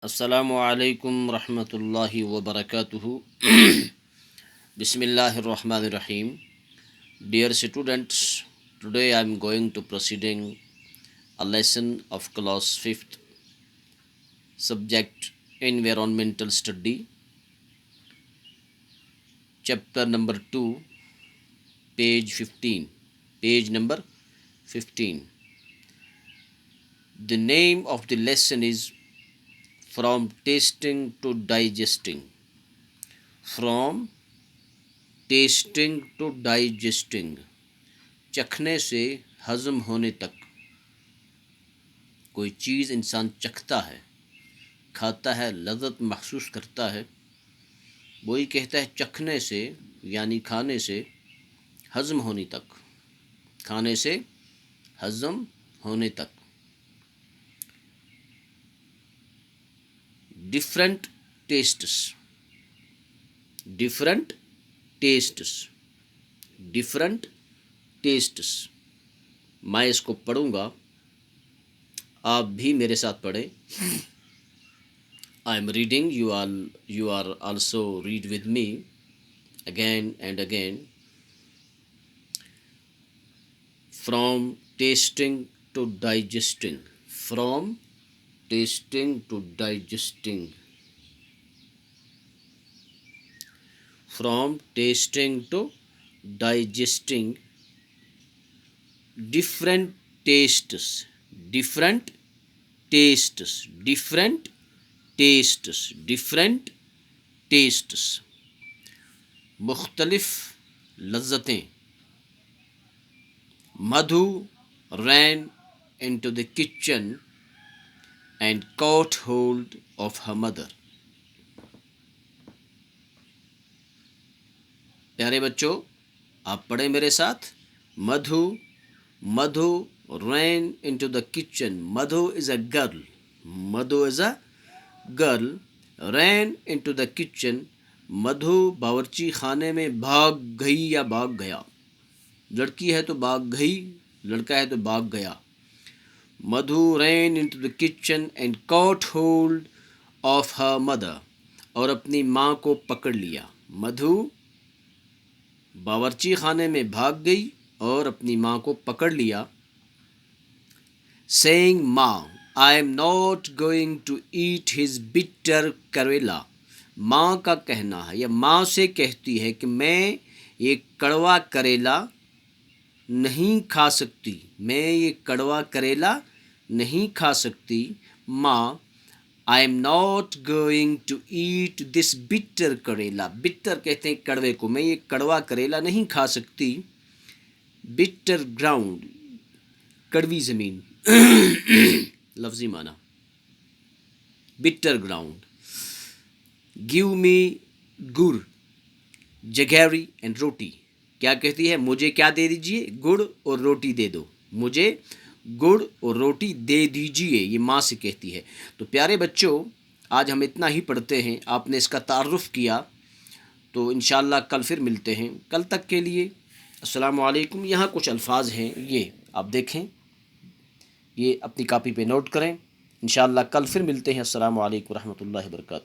अस्सलामु अलैकुम रहमतुल्लाहि व बरकातुहू। Bismillahirrahmanirrahim. Dear students, today I am going to proceeding a lesson of class 5th, subject environmental study, chapter number 2, page 15. Page number 15. The name of the lesson is From Tasting to Digesting. From tasting to digesting, चखने से हज़म होने तक। कोई चीज़ इंसान चखता है, खाता है, लज़्ज़त महसूस करता है, वही कहता है चखने से, यानी खाने से हज़म होने तक, खाने से हज़म होने तक। Different tastes, different tastes, different tastes. मैं इसको पढ़ूँगा, आप भी मेरे साथ पढ़ें। I am reading, you are also read with me again and again. From tasting to digesting, from tasting to digesting, from tasting to digesting. Different tastes, different tastes, different tastes, different tastes. मुख्तलिफ लज़्ज़तें। Madhu ran into the kitchen and caught hold of her mother. प्यारे बच्चों, आप पढ़ें मेरे साथ। मधु, मधु ran into the kitchen. Madhu is a girl. Madhu is a girl. ran into the kitchen. मधु बावर्ची खाने में भाग गई या भाग गया। लड़की है तो भाग गई, लड़का है तो भाग गया। मधु ran into the kitchen and caught hold of her mother. और अपनी माँ को पकड़ लिया। मधु बावर्ची खाने में भाग गई और अपनी माँ को पकड़ लिया। Saying, माँ, I am not going to eat his bitter करेला। माँ का कहना है, या माँ से कहती है कि मैं ये कड़वा करेला नहीं खा सकती, मैं ये कड़वा करेला नहीं खा सकती। माँ, I am not going to eat this bitter करेला। बिटर कहते हैं कड़वे को, मैं ये कड़वा करेला नहीं खा सकती। बिटर ग्राउंड, कड़वी ज़मीन, लफ्ज़ी माना। Bitter ground. गिव मी गुड़, जगैरी एंड रोटी। क्या कहती है? मुझे क्या दे दीजिए? गुड़ और रोटी दे दो, मुझे गुड़ और रोटी दे दीजिए, ये माँ से कहती है। तो प्यारे बच्चों, आज हम इतना ही पढ़ते हैं। आपने इसका तारुफ़ किया, तो इंशाअल्लाह कल फिर मिलते हैं। कल तक के लिए अस्सलामु अलैकुम। यहाँ कुछ अल्फाज हैं, ये आप देखें, ये अपनी कापी पे नोट करें। इंशाअल्लाह कल फिर मिलते हैं। अस्सलामु अलैकुम रहमतुल्लाहि व बरकातुहू।